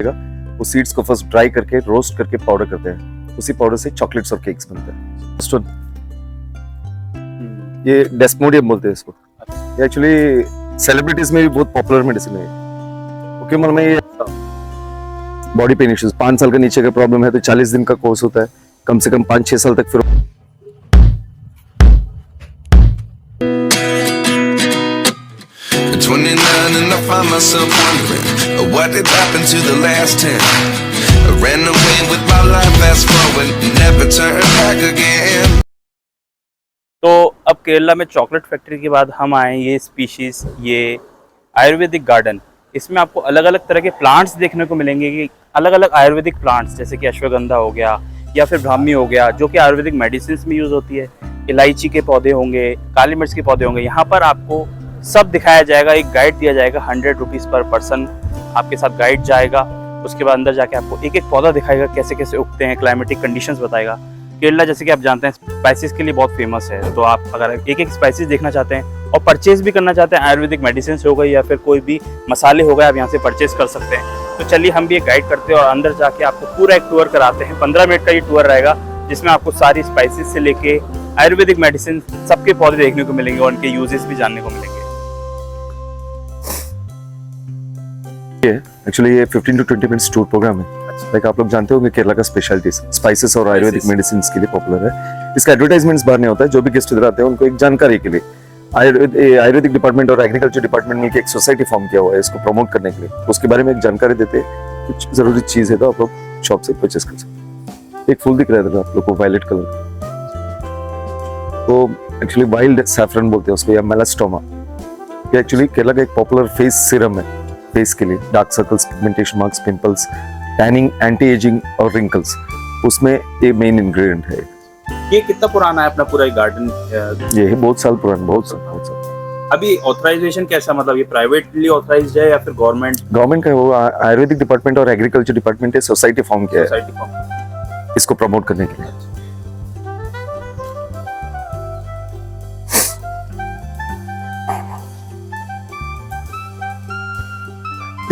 वो सीड्स को first dry करके रोस्ट करके पाउडर करते हैं, उसी पाउडर से चॉकलेट्स और केक्स बनते हैं। ये डेस्मोडियम बोलते हैं इसको। ये एक्चुअली सेलिब्रिटीज में भी बहुत पॉपुलर मेडिसिन है। ओके, मतलब में ये बॉडी पेन इश्यूज 5 साल का नीचे का प्रॉब्लम है तो 40 दिन का कोर्स होता है, कम से कम 5-6 साल तक। फिर 29 and I find myself wondering what did happen to the last 10. I ran away with my life, fast forward, never turn back again. तो अब केरला में चॉकलेट फैक्ट्री के बाद हम आए ये स्पीशीज़, ये आयुर्वेदिक गार्डन। इसमें आपको अलग अलग तरह के प्लांट्स देखने को मिलेंगे कि अलग अलग आयुर्वेदिक प्लांट्स जैसे कि अश्वगंधा हो गया या फिर ब्राह्मी हो गया, जो कि आयुर्वेदिक मेडिसिन में यूज़ होती है। इलायची के पौधे होंगे, काली मिर्च के पौधे होंगे। यहाँ पर आपको सब दिखाया जाएगा, एक गाइड दिया जाएगा 100 रुपीज़ पर पर्सन आपके साथ गाइड जाएगा। उसके बाद अंदर जाके आपको एक एक पौधा दिखाएगा, कैसे कैसे उगते हैं, क्लाइमेटिक कंडीशंस बताएगा। केरला जैसे कि आप जानते हैं स्पाइसेस के लिए बहुत फेमस है, तो आप अगर एक एक स्पाइसेस देखना चाहते हैं और परचेज भी करना चाहते हैं, आयुर्वेदिक मेडिसिन हो गई या फिर कोई भी मसाले हो गए, आप यहाँ से परचेज कर सकते हैं। तो चलिए हम भी एक गाइड करते हैं और अंदर जाके आपको पूरा एक टूर कराते हैं। 15 मिनट का ये टूर रहेगा जिसमें आपको सारी स्पाइसेस से लेके आयुर्वेदिक मेडिसिन सबके पौधे देखने को मिलेंगे और उनके यूजेस भी जानने को मिलेंगे। एक्चुअली ये 15 to 20 मिनट्स टूर प्रोग्राम है। लाइक आप लोग जानते होंगे केरला का स्पेशलिटी स्पाइसेस और आयुर्वेदिक मेडिसिन के लिए पॉपुलर है। इसका एडवर्टाइजमेंट्स बाहर नहीं होता है, जो भी गेस्ट इधर आते हैं उनको एक जानकारी के लिए आयुर्वेदिक डिपार्टमेंट और एग्रीकल्चर डिपार्टमेंट मिलकर एक सोसाइटी फॉर्म किया हुआ है इसको प्रमोट करने के लिए। उसके बारे में एक जानकारी देते हैं, कुछ जरूरी चीज है तो आप लोग शॉप से परचेस कर सकते हैं। एक फूल दिख रहा है आप लोग को वायलेट कलर, तो एक्चुअली वाइल्ड सैफरन बोलते हैं उसको, या मेलास्टोमा। ये एक्चुअली केरला का एक पॉपुलर फेस सीरम है फेस के लिए, dark circles, pigmentation marks, pimples, tanning, anti ageing और रिंकल्स, उसमें ये मेन इंग्रेडिएंट है। ये कितना पुराना है अपना पूरा गार्डन? ये है बहुत साल पुराना, बहुत साल। अभी ऑथराइजेशन कैसा, मतलब ये प्राइवेटली ऑथराइज्ड है या फिर गवर्नमेंट का? वो आयुर्वेदिक डिपार्टमेंट और एग्रीकल्चर डिपार्टमेंट है, सोसाइटी फॉर्म किया है इसको प्रमोट करने के लिए।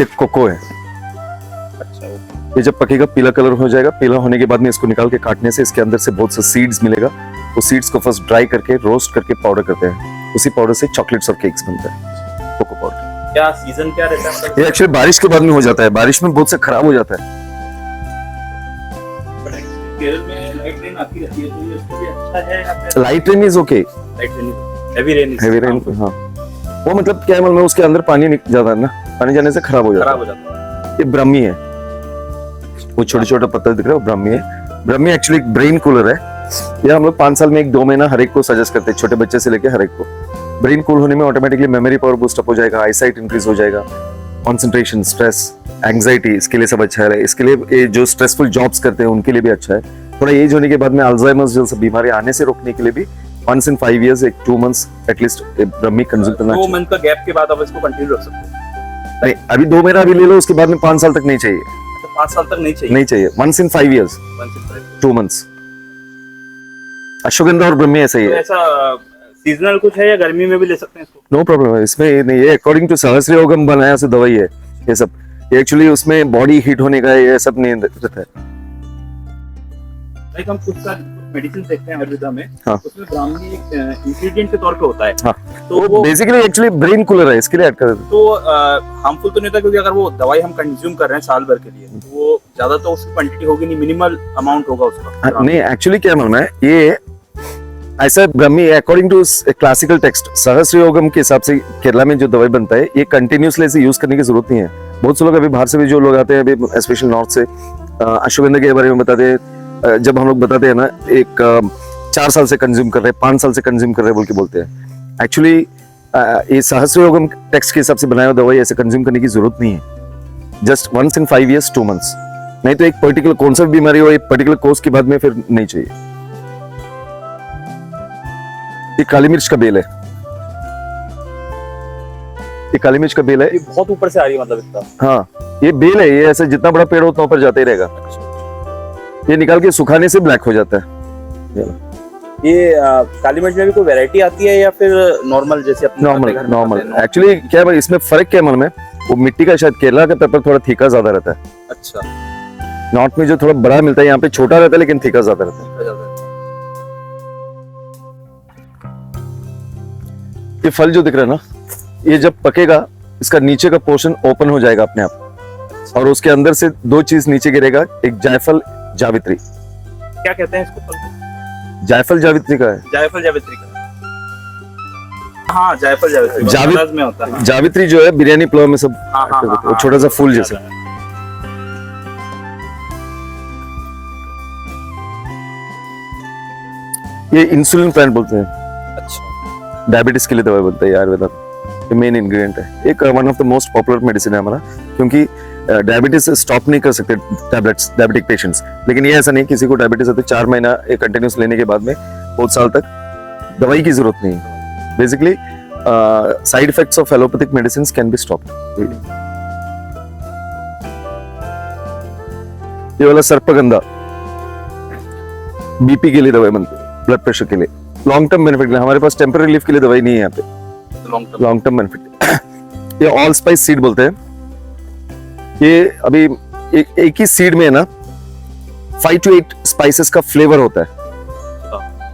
एक कोको है। अच्छा, ये जब पकेगा पीला कलर हो जाएगा। पीला होने के बाद में इसको निकाल के काटने से इसके अंदर से बहुत से सीड्स मिलेगा। वो सीड्स को फर्स्ट ड्राई करके रोस्ट करके पाउडर करते हैं, उसी पाउडर से चॉकलेट्स और केक्स बनते हैं। Cocoa powder. क्या सीजन क्या रहता है? ये एक्चुअली बारिश के बाद में हो जाता है, बारिश में बहुत से खराब हो जाता है। केरल में लाइट रेन आती रहती है, तो ये उसके लिए अच्छा है या फिर light rain is okay, light rain, heavy rain? Heavy rain, हाँ। वो मतलब क्या है, मतलब उसके अंदर पानी जाता है ना, पानी जाने से खराब हो जाता है। ये ब्राह्मी है, वो छोटे छोटे पत्थर दिख रहे हैं, वो ब्राह्मी है। ब्राह्मी एक्चुअली एक ब्रेन कूलर है। ये हम लोग 5 साल में 1-2 महीना हर एक को सजेस्ट करते हैं, छोटे बच्चे से लेके हर एक को। ब्रेन कूल होने में automatically memory power boost up हो जाएगा, आईसाइट इंक्रीज हो जाएगा, कंसंट्रेशन, स्ट्रेस, एंजाइटी, इसके लिए सब अच्छा है। इसके लिए जो स्ट्रेसफुल जॉब्स करते हैं उनके लिए भी अच्छा है। थोड़ा एज होने के बाद में अल्जाइमर्स जैसी बीमारी आने से रोकने के लिए भी once in 5 years, 2 months at least Brahmi consume करना चाहिए। 2 मंथ का गैप के बाद आप इसको कंटिन्यू रख सकते हैं। नहीं, अभी 2 महीना अभी ले लो, उसके बाद में 5 साल तक नहीं चाहिए। 5 साल तक नहीं चाहिए? नहीं चाहिए। once in 5 years, 2 months। Ashwagandha और ब्राह्मी ऐसा ही है। ऐसा सीजनल कुछ है या गर्मी में भी ले सकते हैं इसको? नो प्रॉब्लम है इसमें। ये नहीं, ये अकॉर्डिंग टू सहस्त्र योगम बनाया से दवाई है ये सब। ये एक्चुअली उसमें बॉडी हीट होने का ये सब नहीं रहता है। लाइक हम कुछ मेडिसिन देखते हैं आयुर्वेदा में, हाँ। उसमें ब्राह्मी एक इंग्रेडिएंट के तौर पे होता है। हाँ। तो वो बेसिकली एक्चुअली ब्रेन कूलर है, इसके लिए ऐड कर देते हैं। तो हार्मफुल तो नहीं होता, क्योंकि अगर वो दवाई हम कंज्यूम कर रहे हैं साल भर के लिए तो वो ज्यादा तो उसकी क्वांटिटी होगी नहीं, मिनिमल अमाउंट होगा उसका। नहीं, एक्चुअली क्या मालूम है, ये ऐसा Brahmi according to classical text Sahasra Yogam के हिसाब से केरला में जो दवाई बनता है, ये कंटिन्यूसली ऐसे यूज करने की जरूरत नहीं है। बहुत से लोग अभी बाहर से भी जो लोग आते हैं, अभी स्पेशल नॉर्थ से, अश्वगंधा के बारे में बताते हैं। जब हम लोग बताते हैं ना, एक 4 साल से कंज्यूम कर रहे हैं, 5 साल से कंज्यूम कर रहे हैं बोल के बोलते हैं। एक्चुअली ये सहस्त्र योगम टेक्स्ट के हिसाब से बनाया हुआ दवाई ऐसे कंज्यूम करने की जरूरत नहीं है। Just once in 5 years, 2 months। नहीं तो एक पर्टिकुलर कौन सा भी बीमारी हो, एक पर्टिकुलर कोर्स के बाद में फिर नहीं चाहिए। ये काली मिर्च का बेल है, ये काली मिर्च का बेल है। ये बहुत ऊपर से आ रही है, मतलब इतना? हाँ, ये बेल है। ये ऐसे जितना बड़ा पेड़ हो उतना ऊपर जाता ही रहेगा। ये निकाल के सुखाने से ब्लैक हो जाता है। ये काली मिर्च में भी कोई वैरायटी आती है या फिर नॉर्मल जैसे अपने नॉर्मल? एक्चुअली क्या है, इसमें फर्क क्या मालूम है, वो मिट्टी का शायद केरला का पेपर थोड़ा थीका ज्यादा रहता है। अच्छा, नॉर्थ में जो थोड़ा बड़ा मिलता है यहाँ पे छोटा रहता है लेकिन थीका ज्यादा रहता है। ये फल जो दिख रहा है ना, ये जब पकेगा इसका नीचे का पोर्शन ओपन हो जाएगा अपने आप, और उसके अंदर से दो चीज नीचे गिरेगा, एक जायफल जावित्री। क्या कहते हैं इसको फल को? जायफल जावित्री का है। जायफल जावित्री का। हाँ, जायफल जावित्री बनारस में होता है। जावित्री जो है बिरयानी पुलाव में सब हाँ, वो छोटा सा फूल जैसा। ये इंसुलिन प्लांट बोलते हैं। अच्छा, डायबिटीज के लिए दवाई बोलते हैं आयुर्वेदा। ये मेन इंग्रेडिएंट है, एक one of the most popular medicine है हमारा, क्योंकि डायबिटीज स्टॉप नहीं कर सकते टैबलेट्स डायबिटिक पेशेंट्स, लेकिन ये ऐसा नहीं, किसी को डायबिटीज है तो 4 महीना कंटिन्यूस लेने के बाद में बहुत साल तक दवाई की जरूरत नहीं है। Basically side effects of allopathic medicine can be stopped. ये वाला सर्पगंधा बीपी के लिए दवाई बनती है, ब्लड प्रेशर के लिए, लॉन्ग टर्म बेनिफिट के लिए। हमारे पास टेम्पररी रिलीफ के लिए दवाई नहीं है यहाँ पे, लॉन्ग टर्म बेनिफिट। ये ऑल स्पाइस सीड बोलते हैं। ये अभी एक ही सीड में है ना 5 to 8 स्पाइसेस का फ्लेवर होता है,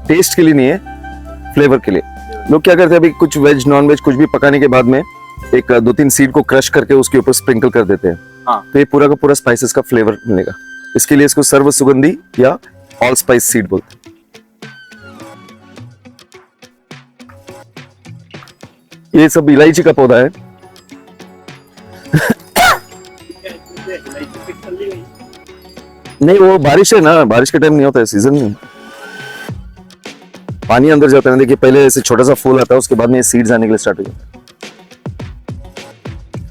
टेस्ट के लिए नहीं है, फ्लेवर के लिए। लोग क्या करते हैं, अभी कुछ वेज नॉन वेज कुछ भी पकाने के बाद में एक 2-3 सीड को क्रश करके उसके ऊपर स्प्रिंकल कर देते हैं। हाँ। तो ये पूरा का पूरा स्पाइसेस का फ्लेवर मिलेगा, इसके लिए इसको सर्व सुगंधी या ऑल स्पाइस सीड बोलते हैं। ये सब इलायची का पौधा है। नहीं, वो बारिश है ना, बारिश के टाइम नहीं होता है, सीजन नहीं, पानी अंदर जाता है। देखिए पहले ऐसे छोटा सा फूल आता है, उसके बाद में ये सीड्स आने के लिए स्टार्ट हो जाता है।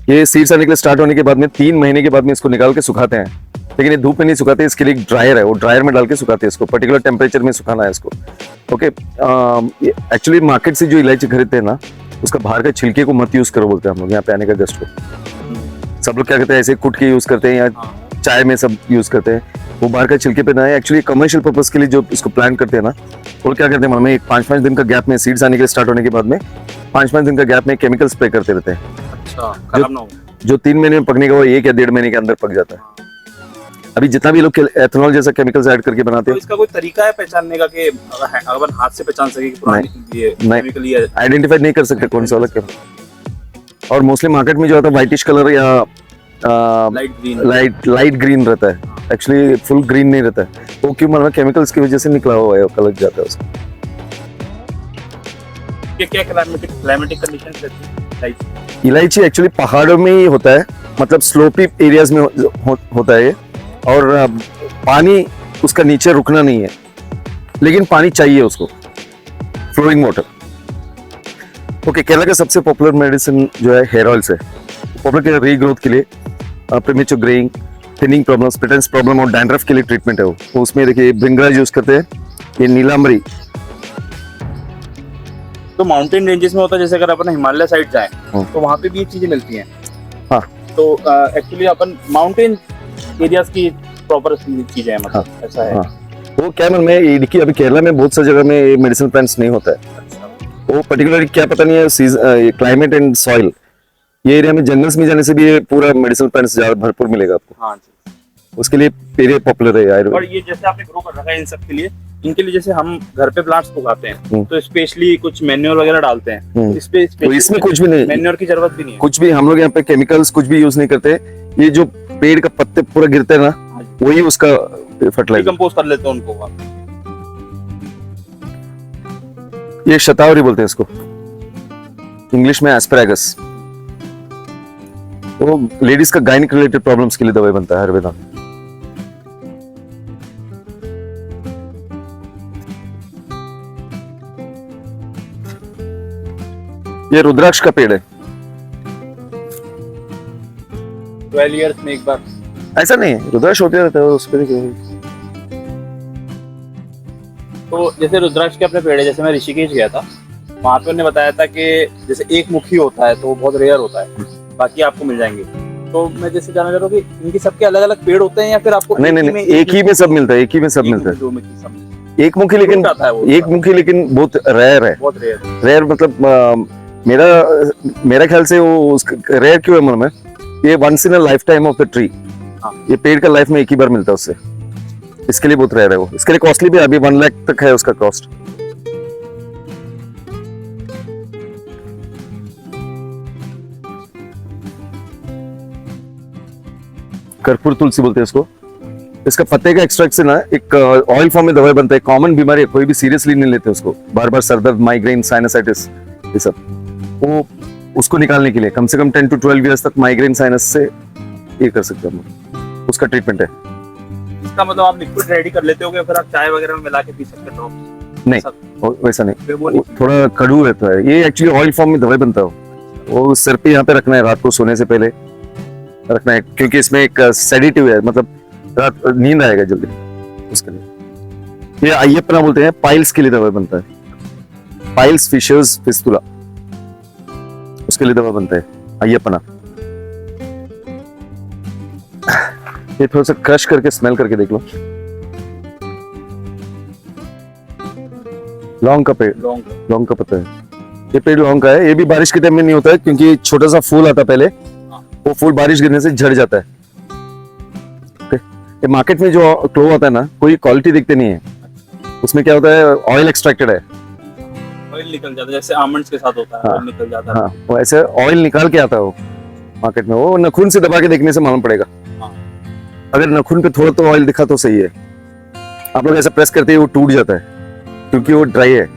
ये सीड्स आने के लिए स्टार्ट होने के बाद में 3 महीने के बाद में इसको निकाल के सुखाते हैं, लेकिन ये धूप में नहीं सुखाते, इसके लिए एक ड्रायर है, वो ड्रायर में डाल के सुखाते हैं इसको, पर्टिकुलर टेम्परेचर में सुखाना है इसको। ओके, एक्चुअली मार्केट से जो इलायची खरीदते हैं ना, उसका बाहर का छिलके को मत यूज करो बोलते हैं हम लोग यहाँ पे आने का गेस्ट को। सब लोग क्या करते हैं, ऐसे कुट के यूज करते हैं या चाय में सब यूज करते हैं, वो बाहर का छिलके पे ना है। एक्चुअली कमर्शियल पर्पस के लिए जो इसको प्लांट करते हैं ना, वो क्या करते हैं, हमें 5-5 दिन का गैप में सीड्स आने के स्टार्ट होने के बाद में 5-5 दिन का गैप में केमिकल स्प्रे करते रहते हैं। अच्छा, खराब ना हो। जो 3 महीने में पकने का वो 1 या 1.5 महीने के अंदर पक जाता है। अभी जितना भी लोग एथेनॉल जैसा केमिकल्स ऐड करके बनाते तो हैं, इसका कोई तरीका है पहचानने का कि अगर हाथ से पहचान सके कि पुरानी ये केमिकल ये आइडेंटिफाई नहीं कर सकते कौन सा वाला केमिकल। और मोस्टली मार्केट में जो आता है व्हाइटिश कलर या लाइट ग्रीन रहता है, एक्चुअली फुल ग्रीन नहीं रहता है। वो क्यों मालूम, केमिकल्स की वजह से निकला हुआ है, कलर जाता है उसका। क्या क्लाइमेटिक कंडीशंस रहती है? इलायची एक्चुअली पहाड़ों में ही होता है, मतलब स्लोपी एरियाज में होता है ये, और पानी उसका नीचे रुकना नहीं है, लेकिन पानी चाहिए उसको, फ्लोइंग वाटर। ओके, केरला का सबसे पॉपुलर मेडिसिन जो है हेयर ऑयल्स है, पॉपुलर के रीग्रोथ के लिए, premature greying, thinning problem, split ends problem और डैंड्रफ के लिए ट्रीटमेंट है वो। तो उसमें देखिए भृंगराज यूज करते हैं, ये नीलांबरी। तो माउंटेन रेंजेस में होता है, जैसे अगर अपन हिमालय साइड जाएं तो वहाँ पे भी ये चीजें मिलती हैं। हाँ, तो एक्चुअली अपन माउंटेन एरियाज की प्रॉपर चीजें हैं, मतलब ऐसा है। वो क्या मालूम है, इडकी अभी केरला में बहुत सा जगह में ये मेडिसिन प्लांट्स नहीं होता है। वो पर्टिकुलरली क्या पता नहीं है, क्लाइमेट एंड सॉइल, ये एरिया में जंगल्स में जाने से भी ये पूरा मेडिसिन प्लांट्स ज्यादा भरपूर मिलेगा आपको। हाँ जी, उसके लिए एरिया पॉपुलर है आयुर्वेद। और ये जैसे आपने ग्रो कर रखा है इन सब के लिए, इनके लिए जैसे हम घर पे प्लांट्स उगाते हैं तो स्पेशली कुछ मैन्योर वगैरह डालते हैं, इस पे तो इसमें कुछ भी नहीं, मैन्योर की जरूरत भी नहीं है कुछ भी। हम लोग यहाँ पे केमिकल्स कुछ भी यूज नहीं करते। ये जो पेड़ का पत्ते पूरा गिरते हैं ना, वही उसका फर्टिलाइजर, डिकम्पोज कर लेते हैं उनको। ये शतावरी बोलते हैं इसको, इंग्लिश में एस्पैरागस। तो लेडीज का गायनिक रिलेटेड प्रॉब्लम्स के लिए दवाई बनता है आयुर्वेदा में। ये रुद्राक्ष का पेड़ है। 12 इयर्स में एक बार, ऐसा नहीं है, रुद्राक्ष होते रहता है उस पे। तो जैसे रुद्राक्ष के अपने पेड़ है, जैसे मैं ऋषिकेश गया था, वहां पे उन्होंने बताया था कि जैसे एक मुखी होता है तो वो बहुत रेयर होता है, बाकी आपको मिल जाएंगे। तो मैं जैसे जानना चाह रहा हूँ कि इनके सबके अलग अलग पेड़ होते हैं या फिर आपको नहीं, एक ही में सब मिलता है, एक ही में सब मिलता है। एक मुखी लेकिन बहुत रेयर है, बहुत रेयर। रेयर मतलब मेरा ख्याल से वो रेयर क्यों है मालूम है, ये once in a lifetime of the tree, हाँ। ये पेड़ का लाइफ में एक ही बार मिलता है उससे, इसके लिए बहुत रेयर है वो, इसके लिए कॉस्टली भी है, अभी 1 लाख तक है उसका कॉस्ट। कर्पूर तुलसी बोलते हैं इसको। इसका पत्ते का एक्सट्रैक्ट से ना एक ऑयल फॉर्म में दवाई बनता है। कॉमन बीमारी है, कोई भी सीरियसली नहीं लेते उसको, बार बार सर दर्द, माइग्रेन, साइनसाइटिस, ये सब, वो उसको निकालने के लिए कम से कम 10 to 12 इयर्स तक माइग्रेन साइनस से ये कर सकते हैं हम, उसका ट्रीटमेंट है। इसका मतलब आप लिक्विड रेडी कर लेते हो, फिर आप चाय वगैरह में मिला के पी सकते हो? नहीं, वैसा नहीं, वो थोड़ा कड़ू रहता है। ये एक्चुअली ऑयल फॉर्म में दवाई बनता है, वो सर पे यहाँ पे रखना है, रात को सोने से पहले रखना है, क्योंकि इसमें एक सेडेटिव है, मतलब रात नींद आएगा जल्दी उसके लिए। ये अय्यप्पना बोलते हैं, पाइल्स के लिए दवाई बनता है, पाइल्स, फिशर्स, फिस्तुला, उसके लिए दवा बनता है अय्यप्पना। ये थोड़ा सा क्रश करके स्मेल करके देख लो। लौंग का पेड़, लौंग का पत्ता है, ये पेड़ लौंग का है। ये भी बारिश के टाइम में नहीं होता है, क्योंकि छोटा सा फूल आता है पहले, वो फूल बारिश गिरने से झड़ जाता है। ये मार्केट में जो क्लोव आता है ना, कोई क्वालिटी दिखते नहीं है, उसमें क्या होता है, ऑयल एक्सट्रैक्टेड है, ऑयल निकल जाता है, जैसे आमंड्स के साथ होता है, हाँ, ऑयल निकल जाता है। हाँ, वो ऐसे ऑयल निकाल के आता है वो मार्केट में, वो नखून से दबा के देखने से मालूम पड़ेगा। हाँ। अगर नखून पे थोड़ा तो ऑयल दिखा तो सही है, आप लोग ऐसे प्रेस करते ही वो टूट जाता है, क्योंकि वो ड्राई है।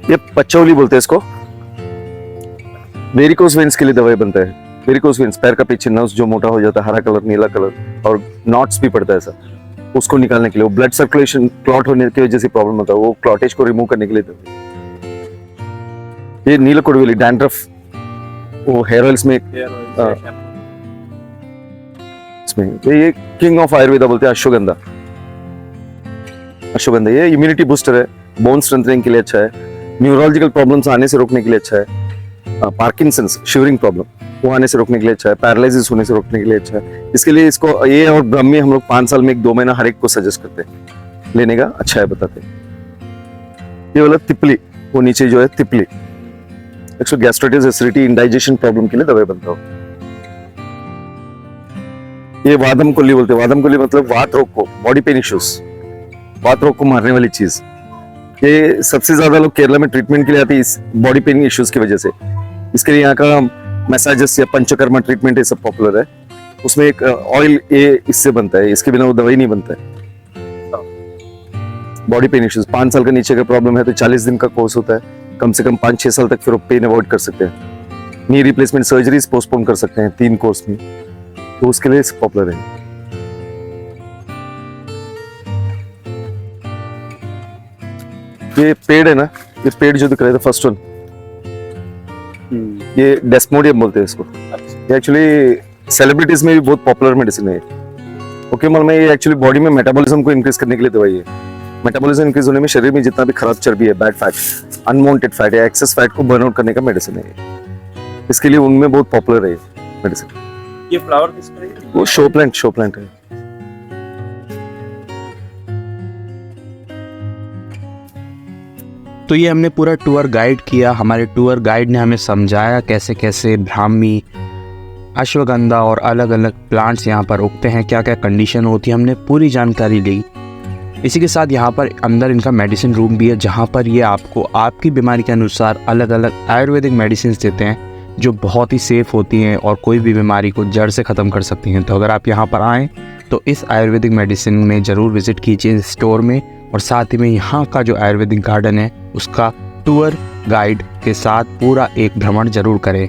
ये पचौली बोलते हैं इसको। वेरिकोस वेन्स के लिए दवाई बनता है। वेरिकोस वेन्स, पैर का पीछे नस जो मोटा हो जाता है, हरा कलर, नीला कलर, और नॉट्स भी पड़ता है ऐसा, उसको निकालने के लिए, वो ब्लड सर्कुलेशन क्लॉट होने की वजह से प्रॉब्लम होता है, वो क्लॉटेज को रिमूव करने के लिए दवाई। ये नीलकोडवेली, डैंड्रफ, वो हेयर ऑयल्स में इसमें ये किंग ऑफ आयुर्वेदा बोलते हैं, अश्वगंधा। अश्वगंधा ये इम्यूनिटी बूस्टर है, बोन स्ट्रेंथनिंग के लिए अच्छा है, न्यूरोलॉजिकल प्रॉब्लम्स आने से रोकने के लिए अच्छा है, पार्किंसंस, शिवरिंग प्रॉब्लम, वो आने से रोकने के लिए अच्छा है, पैरालिसिस होने से रोकने के लिए अच्छा है। इसके लिए इसको, ये और ब्रह्मी हम लोग 5 साल में 1-2 महीना हर एक को सजेस्ट करते हैं लेने का, अच्छा है बताते हैं। ये वाला तिपली, वो नीचे जो है तिपली, गैस्ट्राइटिस, एसिडिटी, इंडाइजेशन प्रॉब्लम के लिए दवाई बनता हो। ये वादम कोली बोलते हैं। वादम कोली मतलब वात रोग को, बॉडी पेन इश्यूज, वात रोग को मारने वाली चीज। ये सबसे ज्यादा लोग केरला में ट्रीटमेंट के लिए आते हैं इस बॉडी पेन इश्यूज की वजह से। इसके लिए यहाँ का मैसाजेस या पंचकर्मा ट्रीटमेंट ये सब पॉपुलर है। उसमें एक ऑयल ये इससे बनता है, इसके बिना वो दवाई नहीं बनता है। बॉडी पेन इश्यूज, 5 साल का नीचे का प्रॉब्लम है तो 40 दिन का कोर्स होता है, कम से कम 5-6 साल तक फिर पेन अवॉइड कर सकते हैं। नी रिप्लेसमेंट सर्जरीज पोस्टपोन कर सकते हैं 3 कोर्स में, तो उसके लिए पॉपुलर है। ये पेड़ है ना, ये पेड़ जो दिख रहा है फर्स्ट वन, ये डेस्मोडियम बोलते हैं इसको। ये एक्चुअली सेलिब्रिटीज में भी बहुत पॉपुलर मेडिसिन है। ओके, मालूम है, ये एक्चुअली बॉडी में मेटाबॉलिज्म को इंक्रीज करने के लिए दवाई है। मेटाबॉलिज्म इंक्रीज होने में शरीर में जितना भी खराब चर्बी है, बैड फैट, अनवांटेड फैट या एक्सेस फैट को बर्न आउट करने का मेडिसिन है। इसके लिए उनमें बहुत पॉपुलर है मेडिसिन। ये फ्लावर किसका है? वो शो प्लांट है। तो ये हमने पूरा टूर गाइड किया। हमारे टूर गाइड ने हमें समझाया कैसे कैसे ब्राह्मी, अश्वगंधा और अलग अलग प्लांट्स यहाँ पर उगते हैं, क्या क्या कंडीशन होती है, हमने पूरी जानकारी ली। इसी के साथ यहाँ पर अंदर इनका मेडिसिन रूम भी है, जहाँ पर ये आपको आपकी बीमारी के अनुसार अलग अलग आयुर्वेदिक मेडिसिन देते हैं, जो बहुत ही सेफ़ होती हैं और कोई भी बीमारी को जड़ से ख़त्म कर सकती हैं। तो अगर आप यहाँ पर आएँ तो इस आयुर्वेदिक मेडिसिन में ज़रूर विज़िट कीजिए इस स्टोर में, और साथ ही में यहाँ का जो आयुर्वेदिक गार्डन है उसका टूर गाइड के साथ पूरा एक भ्रमण ज़रूर करें।